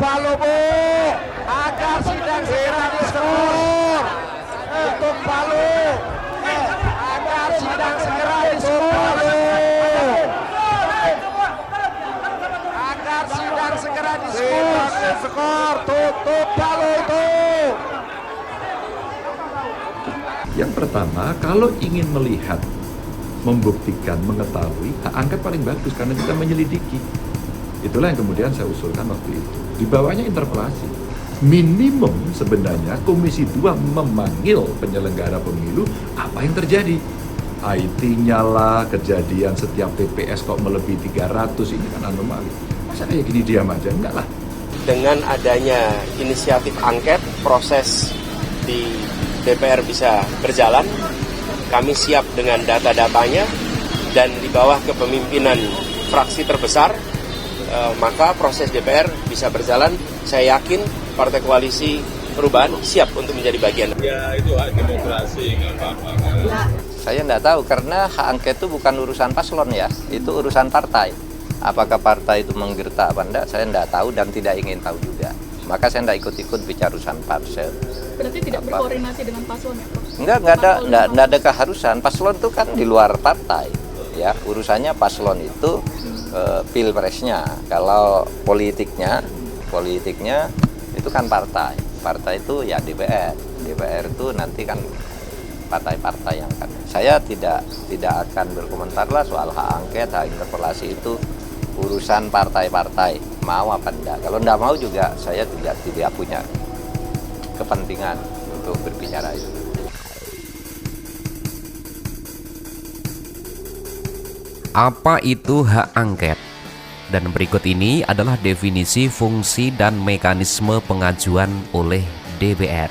palu Bu, agar sidang segera diskor. Tutup palu, agar sidang segera diskor. Agar sidang segera diskor. Tutup palu itu. Yang pertama, kalau ingin melihat, membuktikan, mengetahui, hak angket paling bagus karena kita menyelidiki. Itulah yang kemudian saya usulkan waktu itu. Di bawahnya interpelasi. Minimum sebenarnya Komisi 2 memanggil penyelenggara pemilu, apa yang terjadi? IT-nya lah, kejadian setiap TPS kok melebihi 300, ini kan anomali. Masa kayak gini diam aja? Enggak lah. Dengan adanya inisiatif angket, proses di DPR bisa berjalan. Kami siap dengan data-datanya dan di bawah kepemimpinan fraksi terbesar, maka proses DPR bisa berjalan. Saya yakin Partai Koalisi Perubahan siap untuk menjadi bagian. Ya itu hak demokrasi, nggak apa-apa. Saya nggak tahu karena hak angket itu bukan urusan paslon ya, itu urusan partai. Apakah partai itu menggertak apa enggak, saya nggak tahu dan tidak ingin tahu juga. Maka saya nggak ikut-ikut bicara urusan parsel. Berarti tidak berkoordinasi dengan paslon ya, Prof? Enggak ada keharusan. Paslon itu kan di luar partai. Ya, urusannya paslon itu pilpresnya. Kalau politiknya itu kan partai. Partai itu ya DPR. DPR itu nanti kan partai-partai yang kan. Saya tidak akan berkomentar lah soal hak angket, hak interpelasi itu urusan partai-partai, mau apa enggak. Kalau enggak mau juga saya tidak punya kepentingan untuk berbicara itu. Apa itu hak angket? Dan berikut ini adalah definisi, fungsi, dan mekanisme pengajuan oleh DPR.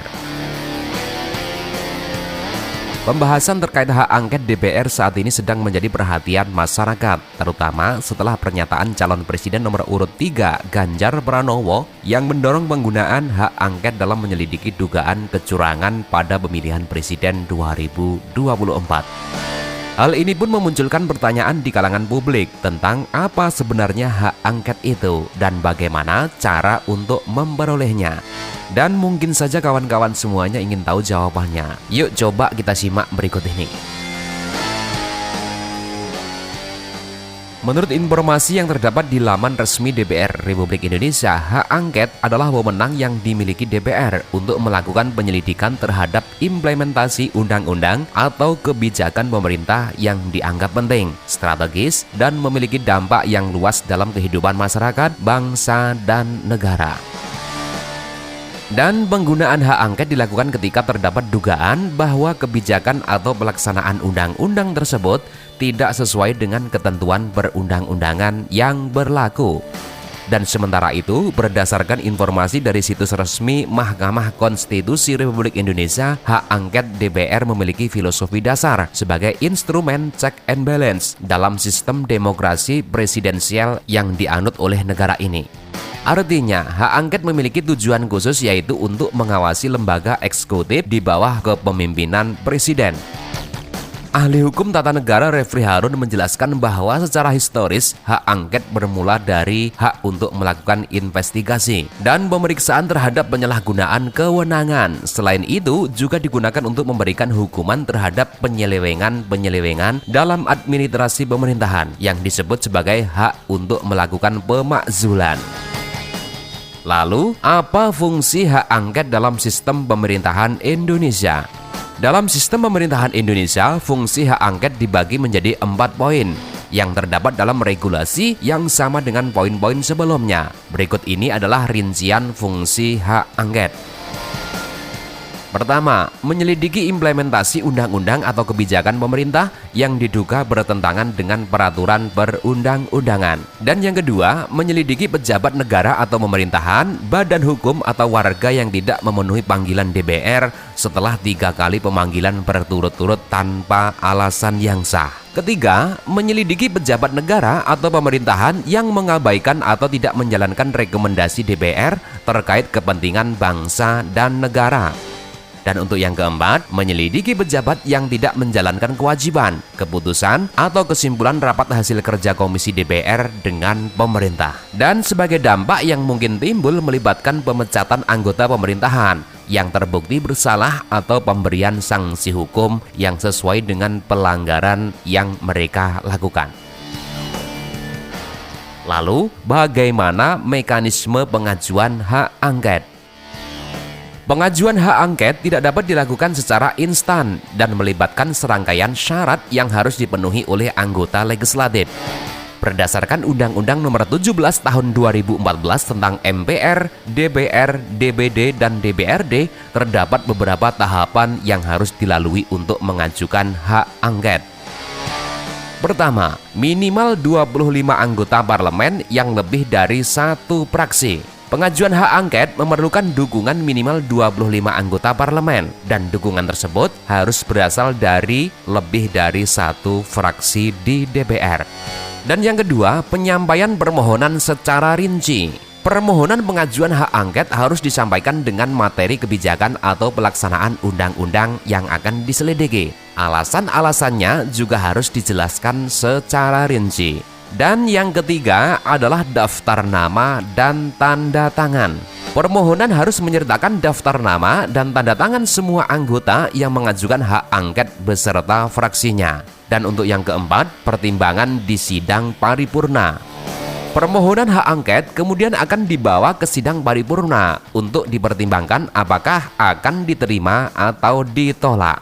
Pembahasan terkait hak angket DPR saat ini sedang menjadi perhatian masyarakat, terutama setelah pernyataan calon presiden nomor urut 3 Ganjar Pranowo yang mendorong penggunaan hak angket dalam menyelidiki dugaan kecurangan pada pemilihan presiden 2024. Hal ini pun memunculkan pertanyaan di kalangan publik tentang apa sebenarnya hak angket itu dan bagaimana cara untuk memperolehnya. Dan mungkin saja kawan-kawan semuanya ingin tahu jawabannya. Yuk coba kita simak berikut ini. Menurut informasi yang terdapat di laman resmi DPR Republik Indonesia, hak angket adalah wewenang yang dimiliki DPR untuk melakukan penyelidikan terhadap implementasi undang-undang atau kebijakan pemerintah yang dianggap penting, strategis, dan memiliki dampak yang luas dalam kehidupan masyarakat, bangsa, dan negara. Dan penggunaan hak angket dilakukan ketika terdapat dugaan bahwa kebijakan atau pelaksanaan undang-undang tersebut tidak sesuai dengan ketentuan perundang-undangan yang berlaku. Dan sementara itu, berdasarkan informasi dari situs resmi Mahkamah Konstitusi Republik Indonesia, hak angket DPR memiliki filosofi dasar sebagai instrumen check and balance dalam sistem demokrasi presidensial yang dianut oleh negara ini. Artinya, hak angket memiliki tujuan khusus yaitu untuk mengawasi lembaga eksekutif di bawah kepemimpinan presiden. Ahli hukum tata negara Refri Harun menjelaskan bahwa secara historis hak angket bermula dari hak untuk melakukan investigasi dan pemeriksaan terhadap penyalahgunaan kewenangan. Selain itu juga digunakan untuk memberikan hukuman terhadap penyelewengan dalam administrasi pemerintahan yang disebut sebagai hak untuk melakukan pemakzulan. Lalu, apa fungsi hak angket dalam sistem pemerintahan Indonesia? Dalam sistem pemerintahan Indonesia, fungsi hak angket dibagi menjadi 4 poin yang terdapat dalam regulasi yang sama dengan poin-poin sebelumnya. Berikut ini adalah rincian fungsi hak angket. Pertama, menyelidiki implementasi undang-undang atau kebijakan pemerintah yang diduga bertentangan dengan peraturan perundang-undangan. Dan yang kedua, menyelidiki pejabat negara atau pemerintahan, badan hukum atau warga yang tidak memenuhi panggilan DPR setelah 3 kali pemanggilan berturut-turut tanpa alasan yang sah. Ketiga, menyelidiki pejabat negara atau pemerintahan yang mengabaikan atau tidak menjalankan rekomendasi DPR terkait kepentingan bangsa dan negara. Dan untuk yang keempat, menyelidiki pejabat yang tidak menjalankan kewajiban, keputusan, atau kesimpulan rapat hasil kerja Komisi DPR dengan pemerintah. Dan sebagai dampak yang mungkin timbul melibatkan pemecatan anggota pemerintahan yang terbukti bersalah atau pemberian sanksi hukum yang sesuai dengan pelanggaran yang mereka lakukan. Lalu, bagaimana mekanisme pengajuan hak angket? Pengajuan hak angket tidak dapat dilakukan secara instan dan melibatkan serangkaian syarat yang harus dipenuhi oleh anggota legislatif. Berdasarkan Undang-Undang Nomor 17 Tahun 2014 tentang MPR, DPR, DPD, dan DPRD, terdapat beberapa tahapan yang harus dilalui untuk mengajukan hak angket. Pertama, minimal 25 anggota parlemen yang lebih dari satu fraksi. Pengajuan hak angket memerlukan dukungan minimal 25 anggota parlemen dan dukungan tersebut harus berasal dari lebih dari satu fraksi di DPR. Dan yang kedua, penyampaian permohonan secara rinci. Permohonan pengajuan hak angket harus disampaikan dengan materi kebijakan atau pelaksanaan undang-undang yang akan diselidiki. Alasan-alasannya juga harus dijelaskan secara rinci. Dan yang ketiga adalah daftar nama dan tanda tangan. Permohonan harus menyertakan daftar nama dan tanda tangan semua anggota yang mengajukan hak angket beserta fraksinya. Dan untuk yang keempat, pertimbangan di sidang paripurna. Permohonan hak angket kemudian akan dibawa ke sidang paripurna untuk dipertimbangkan apakah akan diterima atau ditolak.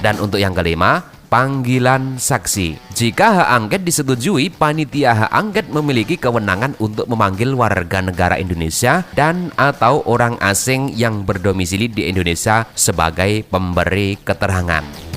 Dan untuk yang kelima, panggilan saksi. Jika hak angket disetujui, panitia hak angket memiliki kewenangan untuk memanggil warga negara Indonesia dan atau orang asing yang berdomisili di Indonesia sebagai pemberi keterangan.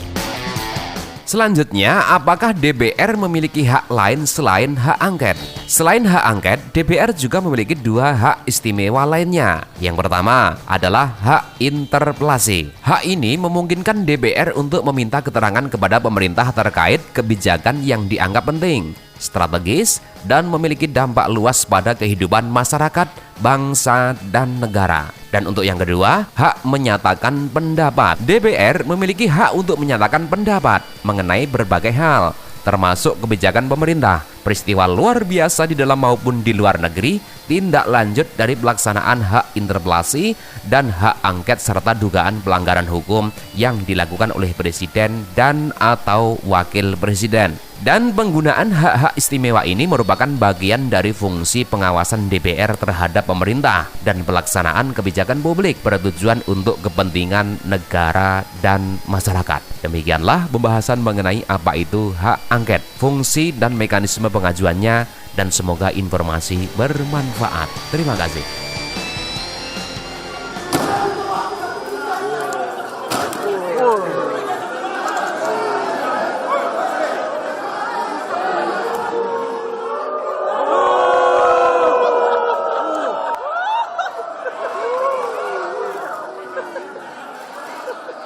Selanjutnya, apakah DPR memiliki hak lain selain hak angket? Selain hak angket, DPR juga memiliki dua hak istimewa lainnya. Yang pertama adalah hak interpelasi. Hak ini memungkinkan DPR untuk meminta keterangan kepada pemerintah terkait kebijakan yang dianggap penting, strategis, dan memiliki dampak luas pada kehidupan masyarakat, bangsa, dan negara. Dan untuk yang kedua, hak menyatakan pendapat. DPR memiliki hak untuk menyatakan pendapat mengenai berbagai hal, termasuk kebijakan pemerintah, peristiwa luar biasa di dalam maupun di luar negeri, tindak lanjut dari pelaksanaan hak interpelasi, dan hak angket serta dugaan pelanggaran hukum yang dilakukan oleh presiden dan atau wakil presiden. Dan penggunaan hak-hak istimewa ini merupakan bagian dari fungsi pengawasan DPR terhadap pemerintah dan pelaksanaan kebijakan publik bertujuan untuk kepentingan negara dan masyarakat. Demikianlah pembahasan mengenai apa itu hak angket, fungsi dan mekanisme pengajuannya, dan semoga informasi bermanfaat. Terima kasih.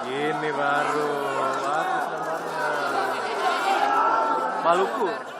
Ini baru bagus gambarnya. Maluku.